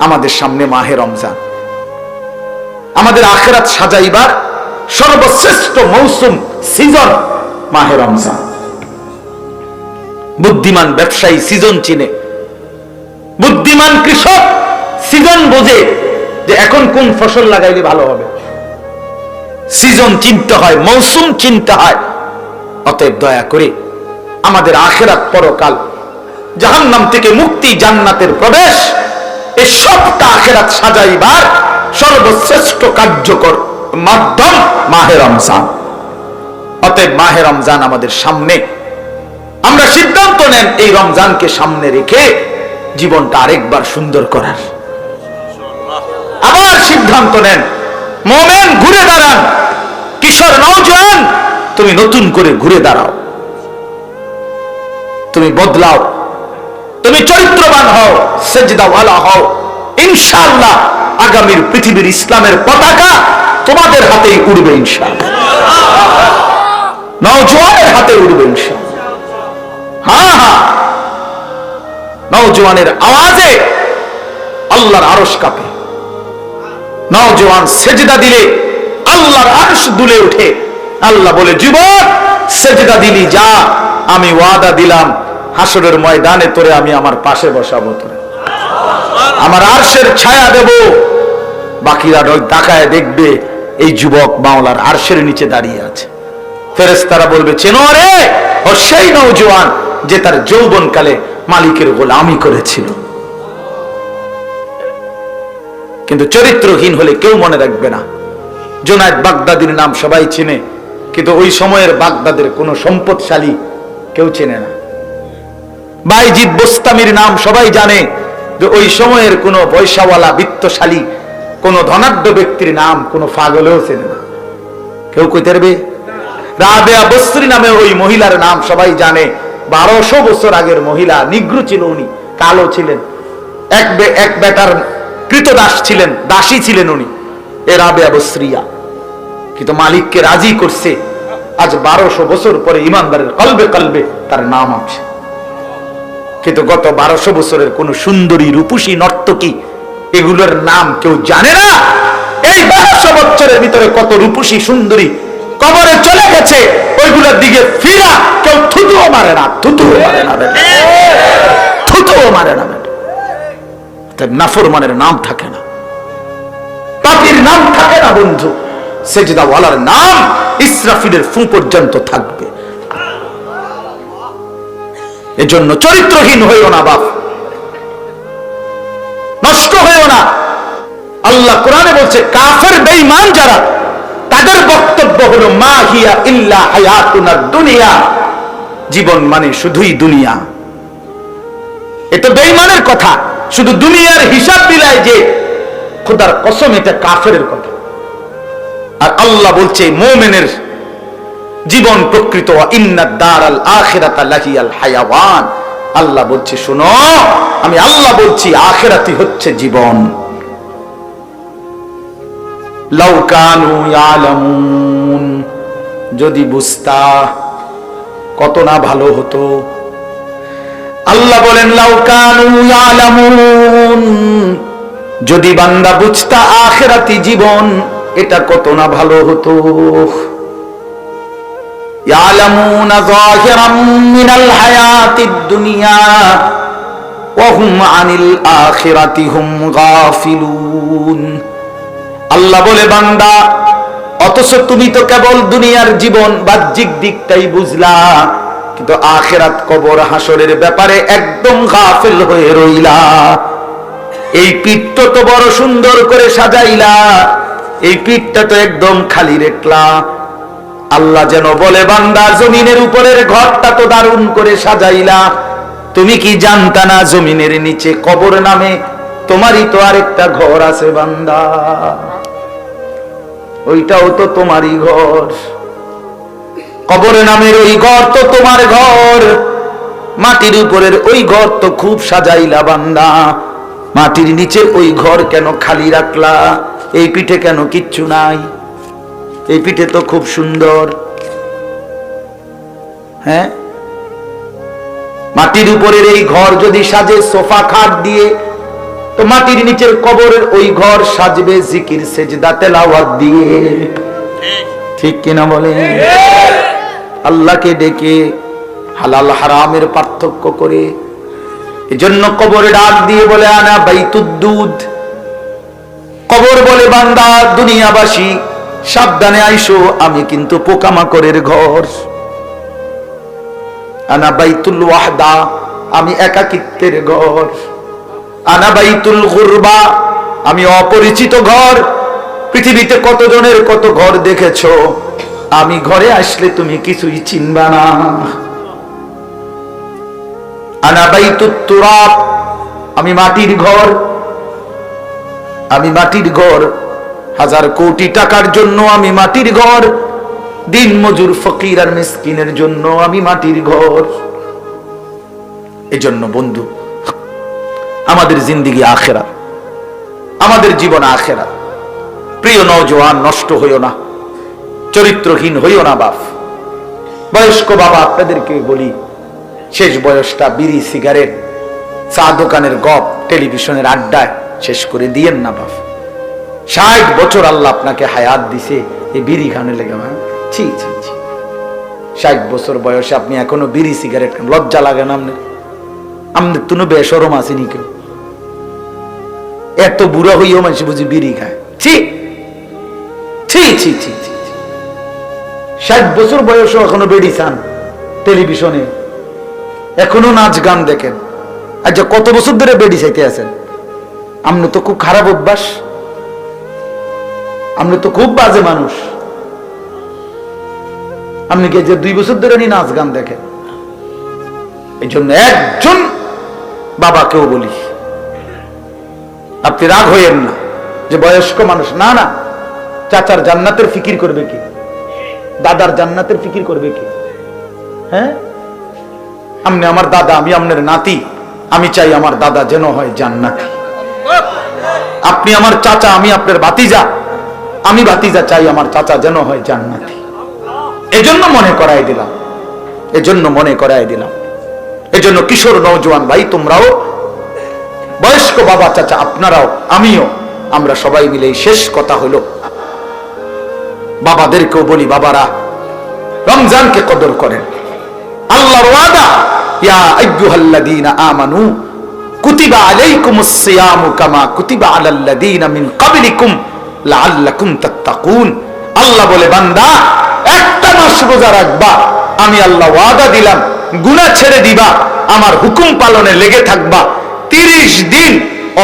আমাদের সামনে মাহে রমজান, আমাদের আখিরাত সাজাইবার সর্বশ্রেষ্ঠ মৌসুম, সিজন মাহে রমজান। বুদ্ধিমান ব্যবসায়ী সিজন চিনে, বুদ্ধিমান কৃষক সিজন বোঝে যে এখন কোন ফসল লাগাইলে ভালো হবে। সিজন চিনতে হয়, মৌসুম চিনতে হয়। অতএব দয়া করে আমাদের আখিরাত, পরকাল, জাহান্নাম থেকে মুক্তি, জান্নাতের প্রবেশ, এই সবটা আখিরাত সাজাইবার সর্বশ্রেষ্ঠ কার্যকর মাধ্যম মাহে রমজান। অতএব মাহে রমজান আমাদের সামনে, আমরা সিদ্ধান্ত নেন এই রমজানকে সামনে রেখে জীবনটা আরেকবার সুন্দর করার। আবার সিদ্ধান্ত নেন, মোমেন ঘুরে দাঁড়ান, কিশোর নওজোয়ান তুমি নতুন করে ঘুরে দাঁড়াও, তুমি বদলাও, তুমি চরিত্রবান হও, সেজদাওয়ালা হও। ইনশাআল্লাহ আগামীর পৃথিবীর ইসলামের পতাকা তোমাদের হাতেই উড়বে ইনশাআল্লাহ, নওজোয়ানের হাতে উড়বে ইনশাআল্লাহ। হ্যাঁ হ্যাঁ, নওজোয়ানের আওয়াজে আল্লাহর আরশ কাঁপে, নওজোয়ান সেজদা দিলে আল্লাহর আরশ দুলে ওঠে। আল্লাহ বলে, যুবক সেজদা দিলি, যা, আমি ওয়াদা দিলাম হাসরের ময়দানে তোরে আমি আমার পাশে বসাবো, তোরে আমার আরশের ছায়া দেব। বাকিরা তাকায় দেখবে এই যুবক মাওলার আরশের নিচে দাঁড়িয়ে আছে। ফেরেশতারা বলবে, চেনো রে, ও সেই নওজোয়ান যে তার যৌবনকালে মালিকের গোলামি করেছিল। কিন্তু চরিত্রহীন হলে কেউ মনে রাখবে না। জুনায়েদ বাগদাদির নাম সবাই চেনে, কিন্তু ওই সময়ের বাগদাদের কোনো সম্পদশালী কেউ চেনে না। বাইজিদ বোস্তামির নাম সবাই জানে, যে ওই সময়ের কোনো পয়সাওয়ালা, বিত্তশালী, কোন ধনাঢ্য ব্যক্তির নাম কোন পাগলেও চেনে না। কেউ কইতে পারবে? রাবেয়া বসরি নামে ওই মহিলার নাম সবাই জানে। 1200 বছর আগের মহিলা, নিগ্রো ছিল উনি, কালো ছিলেন, এক বেটার কৃতদাস ছিলেন, দাসী ছিলেন উনি, এ রাবেয়া বসরিয়া। কিন্তু মালিককে রাজি করছে। আজ 1200 বছর পরে ইমানদারের কলবে কলবে তার নাম আছে। কিন্তু গত 1200 বছরের কোন সুন্দরী, রূপসী, নর্তকী, এগুলোর নাম কেউ জানে না। এই 1200 বছরের ভিতরে কত রূপসী সুন্দরী কবরে চলে গেছে, ওইগুলোর দিকে ফিরা কেউ থুতুও মারে না, থুতুও মারে না, থুতুও মারে না। নাফরমানের নাম থাকে না, পাপীর নাম থাকে না বন্ধু। সেজদাওয়ালার নাম ইসরাফিলের ফু পর্যন্ত থাকবে। এজন্য চরিত্রহীন হইও না বাপ, নষ্ট হইও না। আল্লাহ কোরআনে বলছে, কাফের বেঈমান যারা, তাদের বক্তব্য হলো মা হিয়া ইল্লা হায়াতুনা দুনিয়া, জীবন মানে শুধুই দুনিয়া। এটা বেঈমানের কথা, শুধু দুনিয়ার হিসাব বিলায় যে, খোদার কসম এটা কাফেরের কথা। আর আল্লাহ বলছে মুমিনের জীবন প্রকৃত, ইন্নাদ দারাল আখিরাতা লাহিয়াল হায়াওয়ান। আল্লাহ বলছে, শোনো, আমি আল্লাহ বলছি আখিরাতই হচ্ছে জীবন। লাউ কানু ইয়ালামুন, যদি বুঝতা কত না ভালো হতো। আল্লাহ বলেন, লাউ কানু ইয়ালামুন, যদি বান্দা বুঝতা আখিরাতি জীবন এটা কত না ভালো হতো। ইয়ালামুনা যাহিরাম মিনাল হায়াতিদ দুনিয়া ওয়া হুম আনিল আখিরাতি হুম গাফিলুন। আল্লাহ বলে, বান্দা অথচ তুমি তো কেবল দুনিয়ার জীবন, বাহ্যিক দিকটাই বুঝলা, কিন্তু আখিরাত, কবর, হাসরের ব্যাপারে একদম গাফিল হয়ে রইলা। এই পিঠটা তো বড় সুন্দর করে সাজাইলা, এই পিঠটা তো একদম খালি রেখলা। আল্লাহ যেন বলে, বান্দা জমিনের উপরের ঘরটা তো দারুণ করে সাজাইলা, তুমি কি জানতা না জমিনের নিচে কবর নামে তোমারই তো আরেকটা ঘর আছে বান্দা, ওইটাও তো তোমারই ঘর। কবর নামের ওই ঘর তো তোমার ঘর, মাটির উপরের ওই ঘর তো খুব সাজাইলা বান্দা, মাটির নিচের ওই ঘর কেন খালি রাখলা? এই পিঠে কেন কিচ্ছু নাই? এই পিঠে তো খুব সুন্দর। হ্যাঁ, মাটির উপরের এই ঘর যদি সাজে সোফা খাট দিয়ে, তো মাটির নিচের কবরের ওই ঘর সাজবে জিকির সেজদা তেলাওয়াত দিয়ে, ঠিক কিনা বলে? আল্লাহকে ডেকে, হালাল হারামের পার্থক্য করে। এজন্য কবরে ডাক দিয়ে বলে আনা বাইতুদ্দুদ। কবর বলে বান্দা দুনিয়াবাসী সাবধানে আইসো, আমি কিন্তু পোকামাকড়ের ঘর। আনা বাইতুল ওয়াহদা, আমি একাকিত্বের ঘর। আনা বাইতুল গুরবা, আমি অপরিচিত ঘর। পৃথিবীতে কতজনের কত ঘর দেখেছো, আমি ঘরে আসলে তুমি কিছুই চিনবা না। আনা বাইতুত তুরাব, আমি মাটির ঘর। আমি মাটির ঘর, হাজার কোটি টাকার জন্য আমি মাটির ঘর। দিন মজুর ফকির আর মিসকিনের জন্য আমি মাটির ঘর। এজন্য বন্ধু, আমাদের জিন্দেগি আখেরাত, আমাদের জীবন আখেরাত। প্রিয় নওজোয়ান, নষ্ট হইও না, চরিত্রহীন হইও না বাপ। বয়স্ক বাবা, আপনাদেরকে বলি, শেষ বয়সটা বিড়ি সিগারেট চা দোকানের গপ টেলিভিশনের আড্ডায় শেষ করে দিয়েন না বাপ। 60 বছর আল্লাহ আপনাকে হায়াত দিছে, এই বিড়ি খানে লেগে। ছি ছি ছি, 60 বছর বয়সে আপনি এখনো বিড়ি সিগারেট খান, লজ্জা লাগে না? আমাদের তো বেশরম আসেনি কেউ। এত বুড়া হইও মানুষ বুঝি বিড়ি খায়? ছি ছি ছি ছি ছি। 60 বছর বয়সে এখনো বেড়ি চান টেলিভিশনে, এখনো নাচ গান দেখেন। আচ্ছা, কত বছর ধরে বেড়ি চাইতে আছেন? আপনি তো খুব খারাপ অভ্যাস, আপনি তো খুব বাজে মানুষ। আপনি কি যে 2 বছর ধরে নাচ গান দেখেন? এই জন্য একজন বাবাকেও বলি, আপনি রাগ হইয়েন না যে বয়স্ক মানুষ। না না, চাচার জান্নাতের ফিকির করবে কি? দাদার জান্নাতের ফিকির করবে কি? হ্যাঁ, আপনি আমার দাদা, আমি আপনার নাতি। আমি চাই আমার দাদা যেন হয় জান্নাতি। আপনি আমার চাচা, আমি আপনার ভাতিজা। আমি ভাতিজা, চাই আমার চাচা যেন হয় জান্নাতি। এজন্য মনে করাই দিলাম, এজন্য মনে করাই দিলাম। এজন্য কিশোর নওজোয়ান ভাই, তোমরাও, বয়স্ক বাবা চাচা, আপনারাও, আমিও, আমরা সবাই মিলে শেষ কথা হলো বাবাদেরকেও বলি, বাবারা রমজানকে কদর করেন। আল্লাহর ওয়াদা, ইয়া আইয়ুহাল্লাযীনা আমানু কুতিবা আলাইকুমুস সিয়ামু কামা কুতিবা আলাল্লাযীনা মিন ক্বাবলিকুম লাআল্লাকুম তাত্তাকুন। আল্লাহ বলে, বান্দা একটা মাস রোজা রাখবা, আমি আল্লাহ ওয়াদা দিলাম গুনাহ ছেড়ে দিবা, আমার হুকুম পালনে লেগে থাকবা। 30 দিন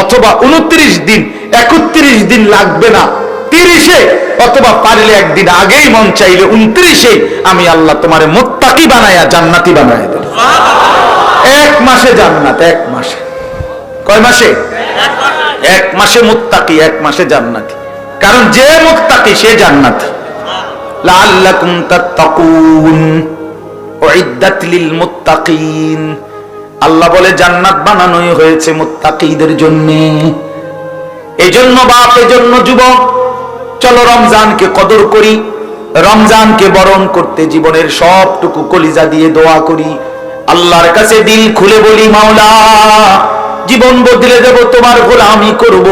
অথবা 29 দিন, 31 দিন লাগবে না, 30-এ অথবা পারলে একদিন আগেই মন চাইলে 29-এ আমি আল্লাহ তোমারে মুত্তাকি বানায়া জান্নাতি বানায়া দেব। 1 মাসে জান্নাত, 1 মাসে। কয় মাসে? 1 মাসে মুত্তাকি, 1 মাসে জান্নাতি। কারণ যে মুত্তাকি সে জান্নাতি। লাআল্লাকুম তাত্তাকুন উইদ্দাত লিল মুত্তাকিন। আল্লাহ বলে জান্নাত বানানোই হয়েছে মুত্তাকিদের জন্য। এজন্য বাপ, এজন্য যুবক, চলো রমজানকে কদর করি, রমজানকে বরণ করতে জীবনের সবটুকু কলিজা দিয়ে দোয়া করি। আল্লাহর কাছে দিল খুলে বলি, মাওলা জীবন বদলে দেব, তোমার গোলামি করব।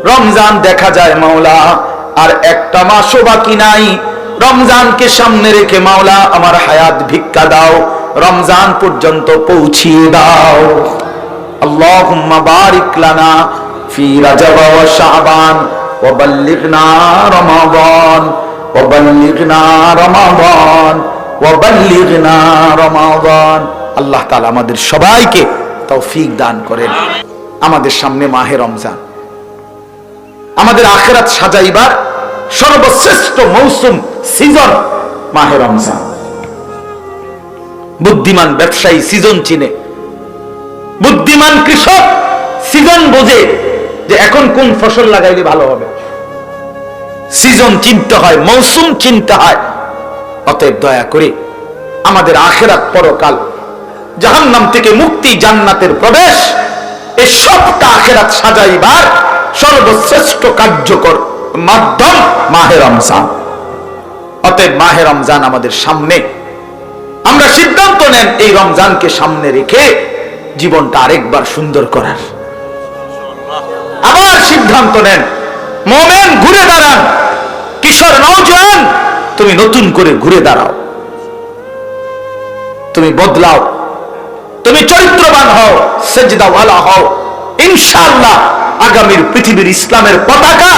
রমজান দেখা যায় মাওলা আর একটা মাসও বাকি নাই। রমজানকে সামনে রেখে মাওলা আমার হায়াত ভিক্ষা দাও, রমজান পর্যন্ত পৌঁছিয়ে দাও। আল্লাহুম্মা বারিক লানা ফি রাজব ওয়া শাবান ওয়া বাল্লিগনা রমাদান ওয়া বাল্লিগনা রমাদান ওয়া বাল্লিগনা রমাদান। আল্লাহ তাআলা আমাদের সবাইকে তৌফিক দান করেন। আমাদের সামনে মাহে রমজান, আমাদের আখিরাত সাজাইবার সর্বশ্রেষ্ঠ মৌসুম, সিজন মাহে রমজান। বুদ্ধিমান ব্যবসায়ী সিজন চিনে, বুদ্ধিমান কৃষক সিজন বোঝে যে এখন কোন ফসল লাগাইলে ভালো হবে। সিজন চিনতে হয়, মৌসুম চিনতে হয়। অতএব দয়া করে আমাদের আখিরাত, পরকাল, জাহান্নাম থেকে মুক্তি, জান্নাতের প্রবেশ, এই সবটা আখিরাত সাজাইবার সর্বশ্রেষ্ঠ কার্যকর মাধ্যম মাহে রমজান। অতএব মাহে রমজান আমাদের সামনে, আমরা সিদ্ধান্ত নেন এই রমজানকে সামনে রেখে জীবনটা আরেকবার সুন্দর করার। সিদ্ধান্ত নেন, মুমিন ঘুরে দাঁড়ান, কিশোর নওজোয়ান তুমি নতুন করে ঘুরে দাঁড়াও, তুমি বদলাও, তুমি চরিত্রবান হও, সেজদাওয়ালা হও। ইনশাআল্লাহ আগামীর পৃথিবীর ইসলামের পতাকা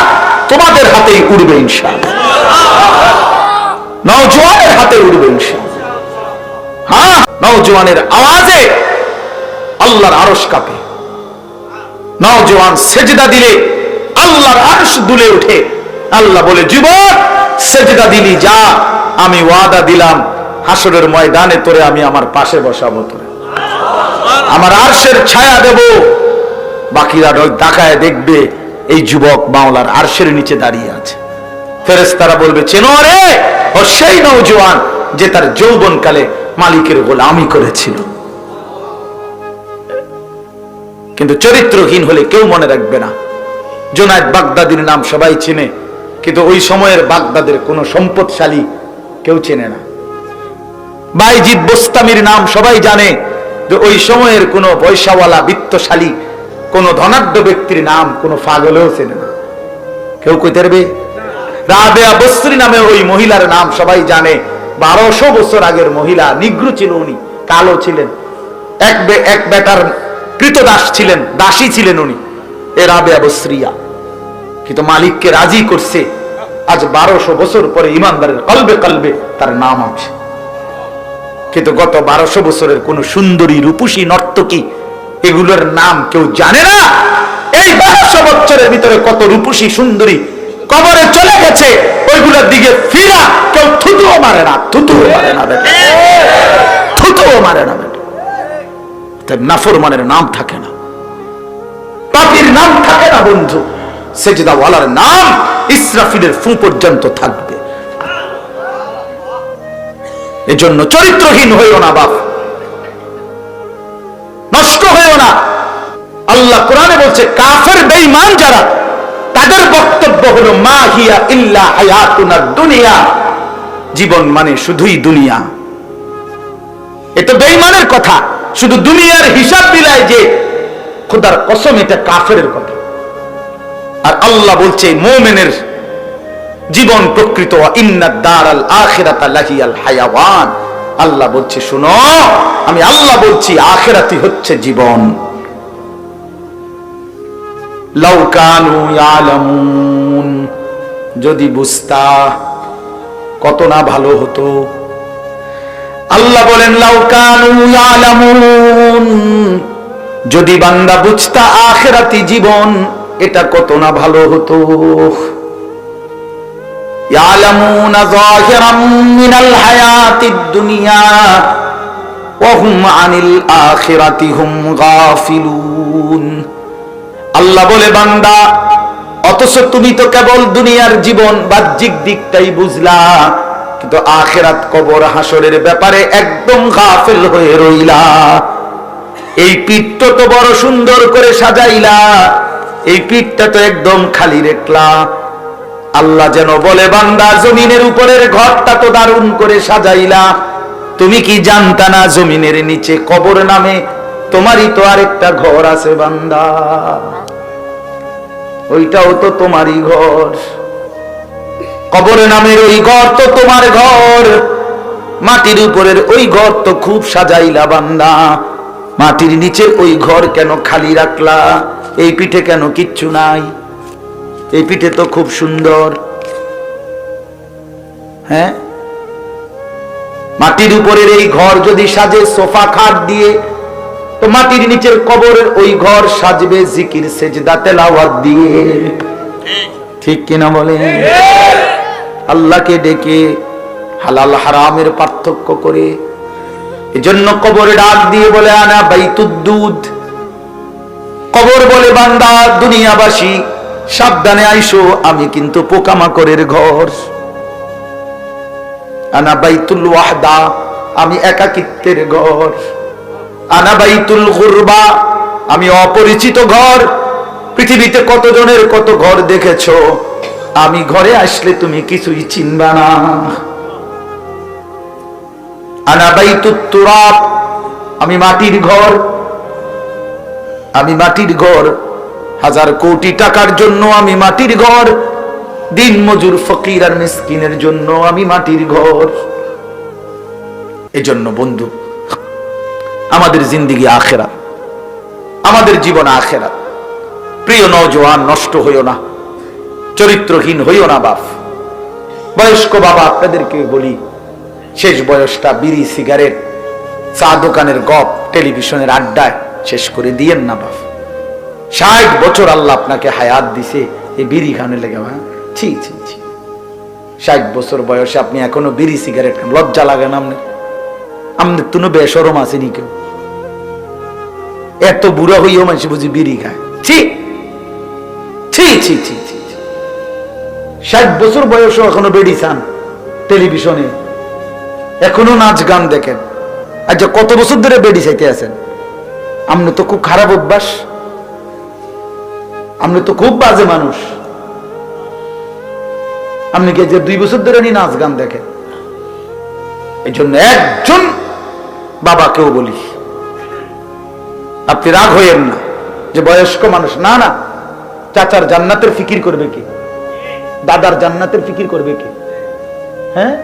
তোমাদের হাতেই উড়বে ইনশাআল্লাহ, নওজোয়ানের হাতে উড়বে ইনশাআল্লাহ। হ্যাঁ, নওজোয়ানের আওয়াজে আল্লাহর আরশ কাঁপে, নওজোয়ান সেজদা দিলে আল্লাহর আরশ দুলে ওঠে। আল্লাহ বলে, যুবক সেজদা দিলি, যা, আমি ওয়াদা দিলাম হাসরের ময়দানে তোরে আমি আমার পাশে বসাবো, তোরে আমার আরশের ছায়া দেব। বাকিরা তাকায় দেখবে এই যুবক মাওলার আরশের নিচে দাঁড়িয়ে আছে। ফেরেশতারা বলবে, চেনো রে, ও সেই নওজোয়ান যে তার যৌবনকালে মালিকের গোলামি করেছিল। কিন্তু চরিত্রহীন হলে কেউ মনে রাখবে না। জুনায়েদ বাগদাদির নাম সবাই চেনে, কিন্তু ওই সময়ের বাগদাদের কোন সম্পদশালী কেউ চেনে না। বাইজিদ বোস্তামির নাম সবাই জানে, যে ওই সময়ের কোন পয়সাওয়ালা বিত্তশালী কোন ধনাঢ্য ব্যক্তির নাম কোন পাগলেও চেনে না। কেউ কইতে পারবে? রাবেয়া বসরি নামে ওই মহিলার নাম সবাই জানে। 1200 বছর আগের মহিলা, নিগ্রো ছিল উনি, কালো ছিলেন, এক বেটার কৃতদাস ছিলেন, দাসী ছিলেন উনি, এ রাবেয়া বসরিয়া। কিন্তু মালিককে রাজি করছে। আজ 1200 বছর পরে ইমানদারের কলবে কলবে তার নাম আছে। কিন্তু গত 1200 বছরের কোন সুন্দরী রূপসী নর্তকী এগুলোর নাম কেউ জানে না। এই 1200 বছরের ভিতরে কত রূপসী সুন্দরী কবরে চলে গেছে, ওইগুলোর দিকে ফিরা কেউ থুতুও মারে না, থুতুও মারে না বেটা, থুতুও মারে না বেটা। নাফরমানের নাম থাকে না, পাপীর নাম থাকে না বন্ধু। সেজদাওয়ালার নাম ইসরাফিলের ফু পর্যন্ত থাকবে। এজন্য চরিত্রহীন হইও না বাপ, নষ্ট হইও না। আল্লাহ কোরআনে বলছে, কাফের বেঈমান যারা, তাদের বক্তব্য হলো মা হিয়া ইল্লা হায়াতুনা দুনিয়া, জীবন মানে শুধুই দুনিয়া। এটা বেঈমানের কথা, শুধু দুনিয়ার হিসাব মিলায় যে খোদার কসম, এটা কাফেরের কথা। আর আল্লাহ বলছে মুমিনের জীবন প্রকৃত, ইন্নাদ দারাল আখিরাতা লাহিয়াল হায়াওয়ান। আল্লাহ বলছে, শুনো, আমি আল্লাহ বলছি আখিরাতই হচ্ছে জীবন। লাউ কানু ইয়ালামুন, যদি বুঝতা কত না ভালো হতো। আল্লাহ বলেন, লাউ কানু ইয়ালামুন, যদি বান্দা বুঝতা আখিরাতি জীবন এটা কত না ভালো হতো। ইয়ালামুনা যাহিরাম মিনাল হায়াতিদ দুনিয়া ওয়া হুম আনিল আখিরাতি হুম গাফিলুন। আল্লাহ বলে, বান্দা অথচ তুমি তো কেবল দুনিয়ার জীবন বাহ্যিক দিকটাই বুঝলা, কিন্তু আখিরাত কবর হাসরের ব্যাপারে একদম গাফিল হয়ে রইলা। এই পিঠটা তো বড় সুন্দর করে সাজাইলা, এই পিঠটা তো একদম খালি রেখলা। আল্লাহ যেন বলে, বান্দা জমিনের উপরের ঘরটা তো দারুণ করে সাজাইলা, তুমি কি জানতা না জমিনের নিচে কবর নামে তোমারই তো আরেকটা ঘর আছে বান্দা, ওইটাও তো তোমারই ঘর। কবর নামের ওই ঘর তো তোমার ঘর, মাটির উপরের ওই ঘর তো খুব সাজাইলা বান্দা, মাটির নিচে ওই ঘর কেন খালি রাখলা? এই পিঠে কেন কিচ্ছু নাই? এই পিঠে তো খুব সুন্দর। হ্যাঁ, মাটির উপরের এই ঘর যদি সাজে সোফা খাট দিয়ে, তো মাটির নিচের কবরের ওই ঘর সাজবে জিকির সেজদা তেলাওয়াত দিয়ে। ঠিক কিনা বলে? আল্লাহকে ডেকে হালাল হারামের পার্থক্য করে। এজন্য কবরে ডাক দিয়ে বলে, আনা বাইতুদ্দুদ। কবর বলে, বান্দা দুনিয়াবাসী সাবধানে আইসো, আমি কিন্তু পোকামাকড়ের ঘর। আনা বাইতুল ওয়াহদা, আমি একাকিত্বের ঘর। আনা বাইতুল গুরবা, আমি অপরিচিত ঘর। পৃথিবীতে কতজনের কত ঘর দেখেছো, আমি ঘরে আসলে তুমি কিছুই চিনবা না। আনা বাইতুত তুরাব, আমি মাটির ঘর। আমি মাটির ঘর, হাজার কোটি টাকার জন্য আমি মাটির ঘর, দিন মজুর ফকির আর মিসকিনের জন্য আমি মাটির ঘর। এজন্য বন্ধু, আমাদের জিন্দেগি আখিরাত, আমাদের জীবন আখিরাত। প্রিয় নওজোয়ান, নষ্ট হইও না, চরিত্রহীন হইও না বাপ। বয়স্ক বাবা, আপনাদেরকে বলি, শেষ বয়সটা বিড়ি, সিগারেট, চা দোকানের গপ, টেলিভিশনের আড্ডায় শেষ করে দিয়েন না বাপ। 60 বছর আল্লাহ আপনাকে হায়াত দিছে এই বিড়ি খানে লেগে। ছি ছি ছি, 60 বছর বয়সে আপনি এখনো বিড়ি সিগারেট খান, লজ্জা লাগে না? আমাদের তুনো বেশরম আসেনি কেউ? এত বুড়া হইও মানুষ বুঝি বিড়ি খায়? ছি ছি ছি ছি ছি। 60 বছর বয়সও এখনো বেড়ি চান, টেলিভিশনে এখনো নাচ গান দেখেন। আচ্ছা, কত বছর ধরে বেড়ি চাইতে আছেন? আপনি তো খুব খারাপ অভ্যাস, আপনি তো খুব বাজে মানুষ। আপনি কি যে 2 বছর ধরে নাচ গান দেখেন? এই জন্য একজন বাবাকেও বলি, আপনি রাগ হইয়েন না যে বয়স্ক মানুষ। না না, চাচার জান্নাতের ফিকির করবে কি? দাদার জান্নাতের ফিকির করবে কি? হ্যাঁ,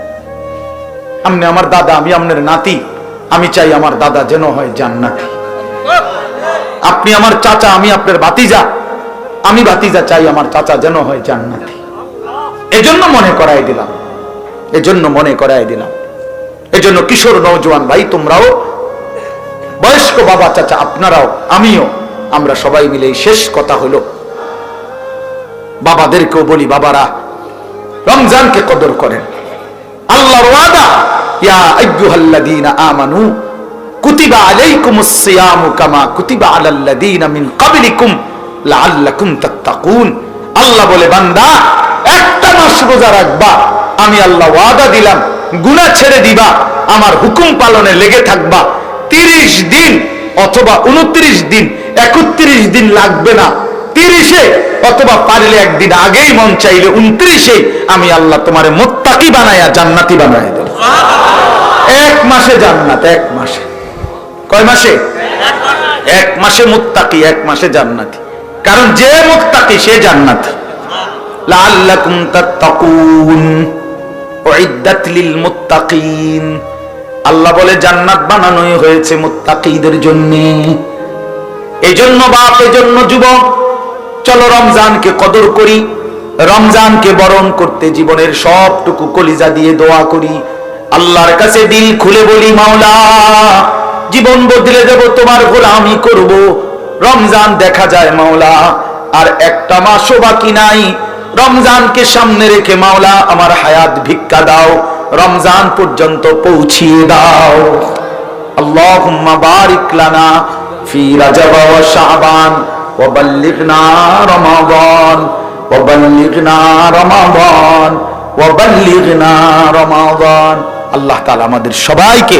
আপনি আমার দাদা, আমি আপনার নাতি, আমি চাই আমার দাদা যেন হয় জান্নাতি। আপনি আমার চাচা, আমি আপনার ভাতিজা, আমি ভাতিজা চাই আমার চাচা যেন হয় জান্নাতি। এজন্য মনে করাই দিলাম, এজন্য মনে করাই দিলাম। এজন্য কিশোর নওজোয়ান ভাই, তোমরাও, বয়স্ক বাবা চাচা, আপনারাও, আমিও, আমরা সবাই মিলে শেষ কথা হলো বাবাদেরকেও বলি, বাবারা রমজানকে কদর করেন। আল্লাহর ওয়াদা, ইয়া আইয়ুহাল্লাযীনা আমানু কুতিবা আলাইকুমুস সিয়ামু কামা কুতিবা আলাল্লাযীনা মিন ক্বাবলিকুম লাআল্লাকুম তাত্তাকুন। আল্লাহ বলে, বান্দা একটা মাস রোজা রাখবা, আমি আল্লাহ ওয়াদা দিলাম গুনাহ ছেড়ে দিবা, আমার হুকুম পালনে লেগে থাকবা। 30 দিন অথবা 29 দিন, 31 দিন লাগবে না, 30-এ অথবা পারলে একদিন আগেই, মন চাইলে 29-এ, আমি আল্লাহ তোমারে মুত্তাকি বানায়া জান্নাতি বানায়া দেব। 1 মাসে জান্নাত, 1 মাসে। কয় মাসে? 1 মাসে মুত্তাকি, 1 মাসে জান্নাতি। কারণ যে মুত্তাকি সে জান্নাতি। লাআল্লাকুম তাত্তাকুন উইদ্দাত লিল মুত্তাকিন। আল্লাহ বলে জান্নাত বানানোই হয়েছে মুত্তাকিদের জন্য। এজন্য বাপ, এজন্য যুবক, চলো রমজানকে কদর করি, রমজানকে বরণ করতে জীবনের সবটুকু কলিজা দিয়ে দোয়া করি। আল্লাহর কাছে দিল খুলে বলি, মাওলা জীবন বদলে দেব, তোমার গোলামি করব। রমজান দেখা যায় মাওলা আর একটা মাসও বাকি নাই। রমজানকে সামনে রেখে মাওলা আমার হায়াত ভিক্ষা দাও, রমজান পর্যন্ত পৌঁছিয়ে দাও। আল্লাহুম্মা বারিক লানা ফি রাজব ওয়া শাবান ওয়া বাল্লিগনা রমাদান ওয়া বাল্লিগনা রমাদান ওয়া বাল্লিগনা রমাদান। আল্লাহ তাআলা আমাদের সবাইকে